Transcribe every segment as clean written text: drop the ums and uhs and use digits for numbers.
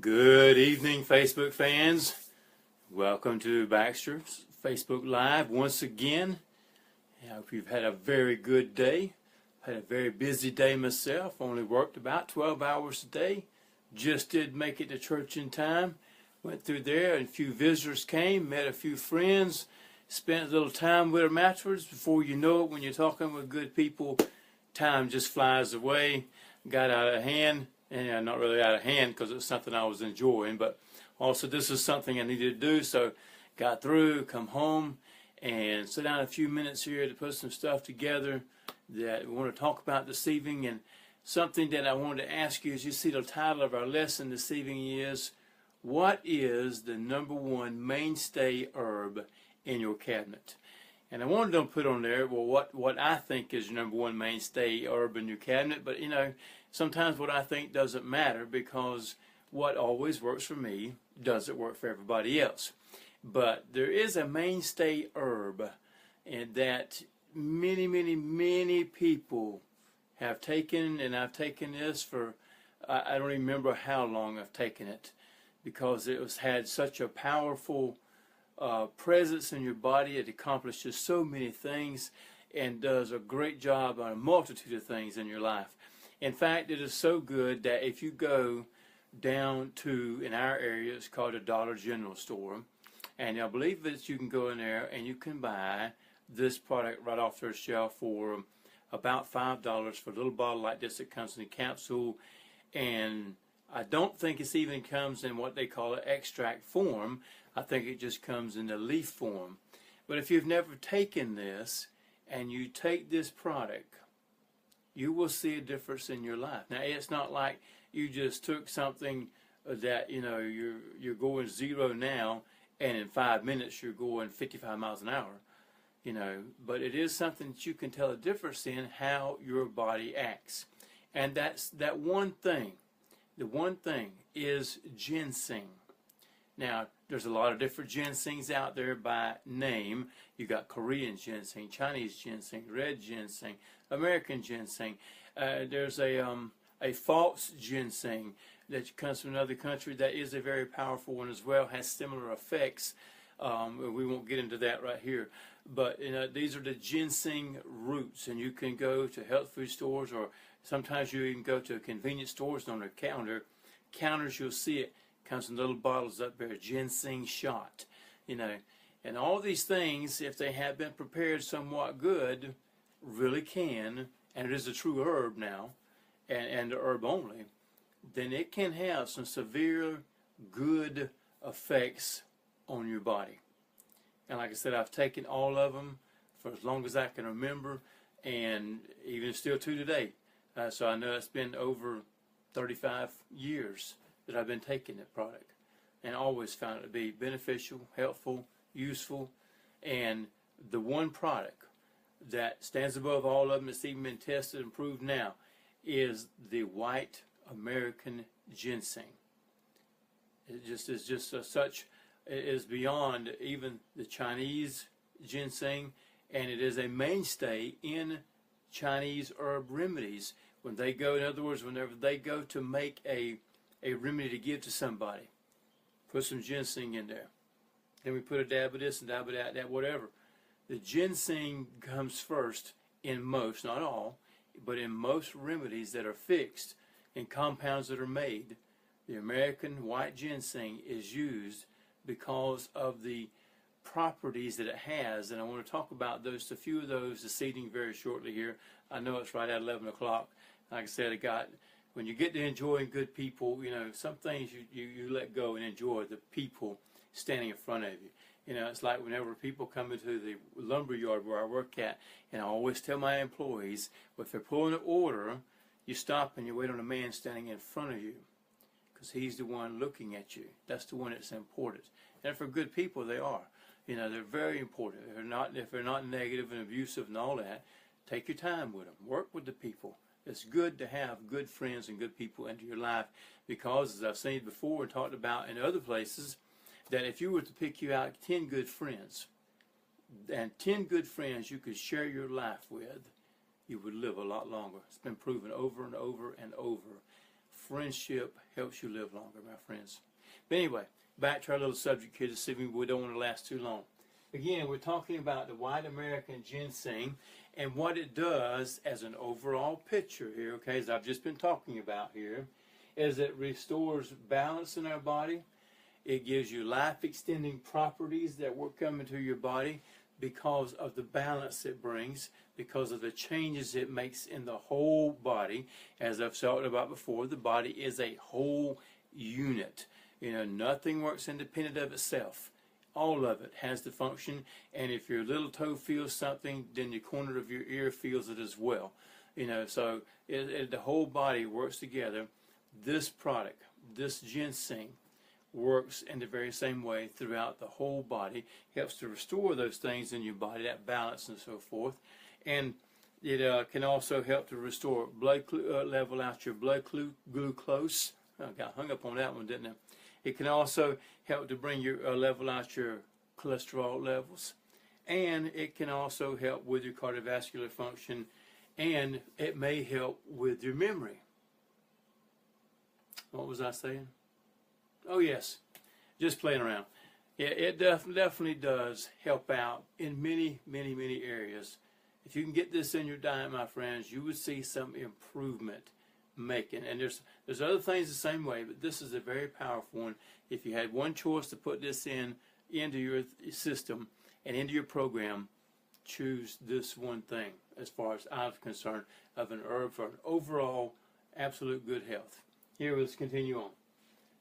Good evening, Facebook fans. Welcome to Baxter's Facebook Live once again. I hope you've had a very good day. Had a very busy day myself. Only worked about 12 hours a day. Just did make it to church in time. Went through there and a few visitors came, met a few friends, spent a little time with them afterwards. Before you know it, when you're talking with good people, time just flies away. Got out of hand. And not really out of hand because it's something I was enjoying, but also this is something I needed to do, so got through, come home, and sit down a few minutes here to put some stuff together that we want to talk about this evening. And something that I wanted to ask you, as you see the title of our lesson this evening is, what is the number one mainstay herb in your cabinet? And I wanted to put on there, well, what I think is your number one mainstay herb in your cabinet, but sometimes what I think doesn't matter because what always works for me doesn't work for everybody else. But there is a mainstay herb and that many people have taken, and I've taken this for, I don't even remember how long I've taken it, because it had such a powerful presence in your body. It accomplishes so many things and does a great job on a multitude of things in your life. In fact, it is so good that if you go down to, in our area, it's called a Dollar General store, and I believe that you can go in there and you can buy this product right off their shelf for about $5 for a little bottle like this. It comes in a capsule, and I don't think it even comes in what they call an extract form. I think it just comes in the leaf form. But if you've never taken this and you take this product, you will see a difference in your life. Now, it's not like you just took something that, you're going 0 now, and in 5 minutes you're going 55 miles an hour, but it is something that you can tell a difference in how your body acts. And that's that one thing. The one thing is ginseng. Now, there's a lot of different ginsengs out there by name. You got Korean ginseng, Chinese ginseng, red ginseng, American ginseng. There's a false ginseng that comes from another country that is a very powerful one as well, has similar effects. We won't get into that right here. But these are the ginseng roots, and you can go to health food stores, or sometimes you even go to convenience stores, and on their counters you'll see it. Comes in little bottles up there, ginseng shot, and all these things, if they have been prepared somewhat good, really can, and it is a true herb now, and the herb only, then it can have some severe good effects on your body. And like I said, I've taken all of them for as long as I can remember, and even still to today. So I know it's been over 35 years that I've been taking that product, and always found it to be beneficial, helpful, useful. And the one product that stands above all of them, that's even been tested and proved now, is the white American ginseng. It is beyond even the Chinese ginseng, and it is a mainstay in Chinese herb remedies. When they go, in other words, whenever they go to make a remedy to give to somebody, put some ginseng in there. Then we put a dab of this and dab of that, whatever. The ginseng comes first in most, not all, but in most remedies that are fixed in compounds that are made. The American white ginseng is used because of the properties that it has, and I want to talk about a few of those this evening very shortly here. I know it's right at 11 o'clock. Like I said, when you get to enjoying good people, some things you let go and enjoy the people standing in front of you. It's like whenever people come into the lumber yard where I work at, and I always tell my employees, if they're pulling an order, you stop and you wait on a man standing in front of you, because he's the one looking at you. That's the one that's important. And for good people, they are. They're very important. If they're not negative and abusive and all that, take your time with them. Work with the people. It's good to have good friends and good people into your life, because, as I've seen before and talked about in other places, that if you were to pick you out 10 good friends, and 10 good friends you could share your life with, you would live a lot longer. It's been proven over and over and over. friendship helps you live longer, my friends. But anyway, back to our little subject here this evening. We don't want to last too long. Again, we're talking about the white American ginseng and what it does as an overall picture here, okay, as I've just been talking about here, is it restores balance in our body. It gives you life-extending properties that will come into your body because of the balance it brings, because of the changes it makes in the whole body. As I've talked about before, the body is a whole unit. You know, nothing works independent of itself. All of it has to function, and if your little toe feels something, then the corner of your ear feels it as well. You know, so the whole body works together. This product, this ginseng, works in the very same way throughout the whole body, helps to restore those things in your body, that balance and so forth. And it can also help to restore blood level out your blood glucose. I got hung up on that one, didn't I? It can also help to bring your level out your cholesterol levels. And it can also help with your cardiovascular function. And it may help with your memory. What was I saying? Oh, yes, just playing around. Yeah, it definitely does help out in many, many, many areas. If you can get this in your diet, my friends, you would see some improvement making. And there's other things the same way, but this is a very powerful one. If you had one choice to put this into your system and into your program, choose this one thing, as far as I'm concerned, of an herb for an overall absolute good health. Here, let's continue on.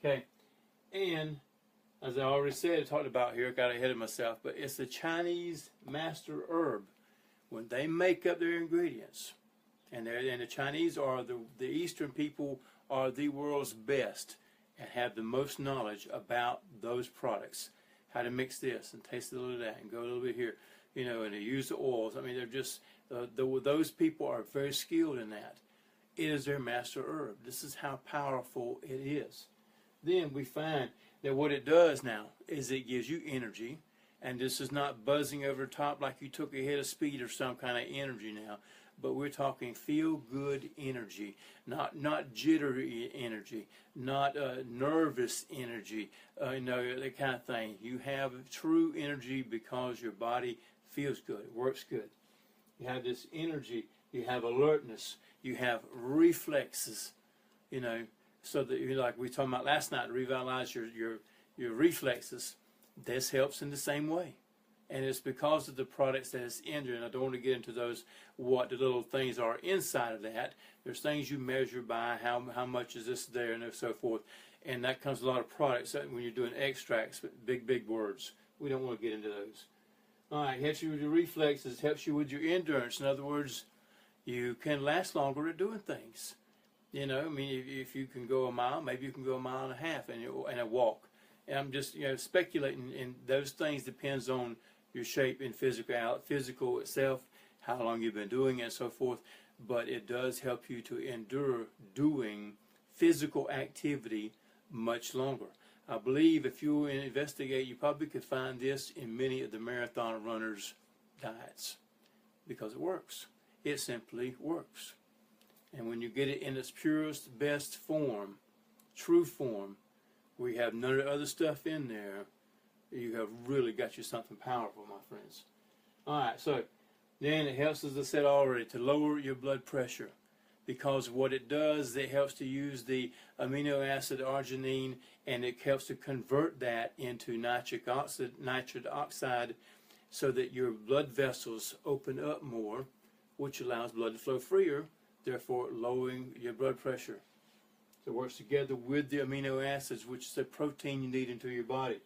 Okay. And, as I already said, I talked about here, I got ahead of myself, but it's the Chinese master herb. When they make up their ingredients, and the Chinese are the Eastern people are the world's best and have the most knowledge about those products, how to mix this and taste a little of that and go a little bit here, you know, and to use the oils. I mean, they're just, those people are very skilled in that. It is their master herb. This is how powerful it is. Then we find that what it does now is it gives you energy, and this is not buzzing over the top like you took a hit of speed or some kind of energy now, but we're talking feel-good energy, not jittery energy, not nervous energy, you know, that kind of thing. You have true energy because your body feels good, it works good. You have this energy, you have alertness, you have reflexes, you know, so that, like we were talking about last night, to revitalize your reflexes. This helps in the same way. And it's because of the products that it's in there, and I don't want to get into those, what the little things are inside of that. There's things you measure by, how much is this there, and so forth. And that comes a lot of products when you're doing extracts, big words. We don't want to get into those. All right, helps you with your reflexes, helps you with your endurance. In other words, you can last longer at doing things. You know, I mean, if you can go a mile, maybe you can go a mile and a half in a walk. And I'm just, you know, speculating, and those things depends on your shape and physical itself, how long you've been doing it and so forth. But it does help you to endure doing physical activity much longer. I believe if you investigate, you probably could find this in many of the marathon runners' diets because it works. It simply works. And when you get it in its purest, best form, true form, where you have none of the other stuff in there, you have really got you something powerful, my friends. All right, so then it helps, as I said already, to lower your blood pressure, because what it does, it helps to use the amino acid arginine, and it helps to convert that into nitric oxide so that your blood vessels open up more, which allows blood to flow freer, therefore lowering your blood pressure. So it works together with the amino acids, which is the protein you need into your body.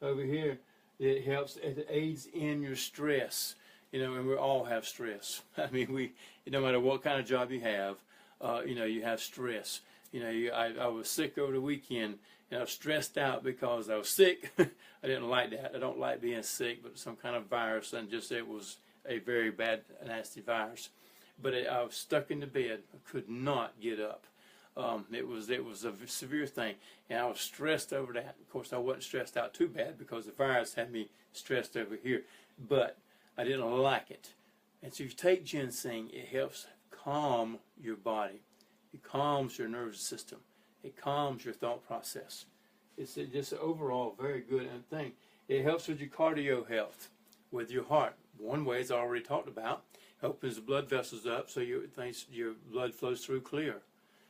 Over here, it helps, it aids in your stress. You know, and we all have stress. I mean, no matter what kind of job you have, you know, you have stress. You know, I was sick over the weekend, and I was stressed out because I was sick. I didn't like that. I don't like being sick, but some kind of virus, and just it was a very bad, nasty virus. But I was stuck in the bed. I could not get up. It was a severe thing, and I was stressed over that. Of course, I wasn't stressed out too bad because the virus had me stressed over here, but I didn't like it. And so if you take ginseng, it helps calm your body. It calms your nervous system. It calms your thought process. It's just an overall very good thing. It helps with your cardio health, with your heart. One way is already talked about. Opens the blood vessels up so your blood flows through clear.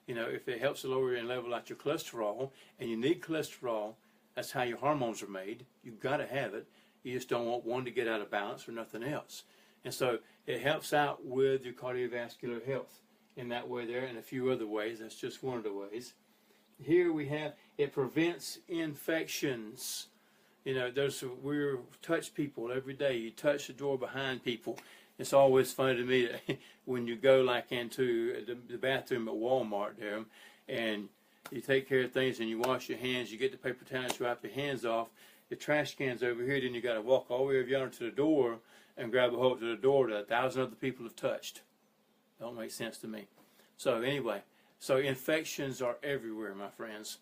You know, if it helps to lower and level out your cholesterol, and you need cholesterol, that's how your hormones are made. You've got to have it. You just don't want one to get out of balance or nothing else. And so it helps out with your cardiovascular health in that way there, and a few other ways. That's just one of the ways. Here we have, it prevents infections. You know, we touch people every day. You touch the door behind people. It's always funny to me that when you go like into the bathroom at Walmart there, and you take care of things and you wash your hands, you get the paper towels, you wipe your hands off, the trash can's over here, then you got to walk all the way over yonder to the door and grab a hold to the door that 1,000 other people have touched. Don't make sense to me. So anyway, so infections are everywhere, my friends.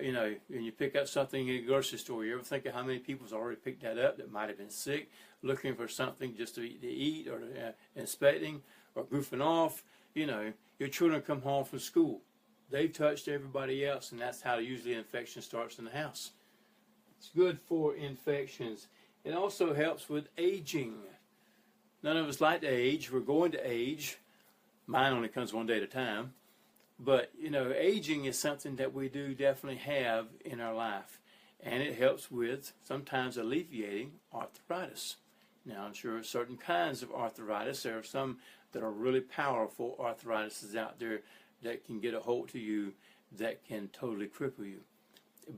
You know, when you pick up something in a grocery store, you ever think of how many people's already picked that up that might have been sick, looking for something just to eat or inspecting or goofing off? You know, your children come home from school. They've touched everybody else, and that's how usually infection starts in the house. It's good for infections. It also helps with aging. None of us like to age. We're going to age. Mine only comes one day at a time. But, you know, aging is something that we do definitely have in our life. And it helps with sometimes alleviating arthritis. Now, I'm sure certain kinds of arthritis, there are some that are really powerful arthritises out there that can get a hold to you that can totally cripple you.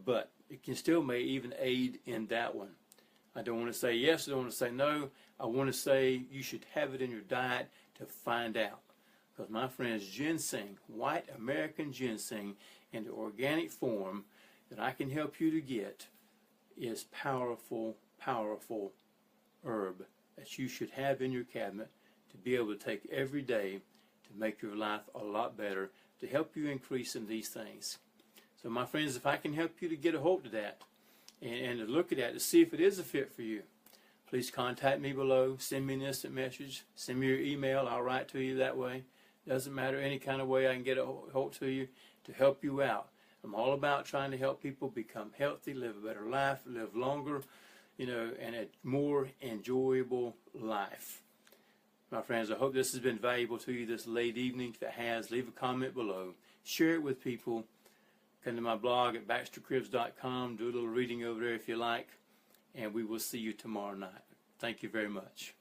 But it can still may even aid in that one. I don't want to say yes, I don't want to say no. I want to say you should have it in your diet to find out. Because my friends, ginseng, white American ginseng in the organic form that I can help you to get is powerful, powerful herb that you should have in your cabinet to be able to take every day to make your life a lot better, to help you increase in these things. So my friends, if I can help you to get a hold of that and to look at that to see if it is a fit for you, please contact me below, send me an instant message, send me your email, I'll write to you that way. Doesn't matter any kind of way I can get a hold to you to help you out. I'm all about trying to help people become healthy, live a better life, live longer, you know, and a more enjoyable life. My friends, I hope this has been valuable to you this late evening. If it has, leave a comment below. Share it with people. Come to my blog at BaxterCribs.com. Do a little reading over there if you like. And we will see you tomorrow night. Thank you very much.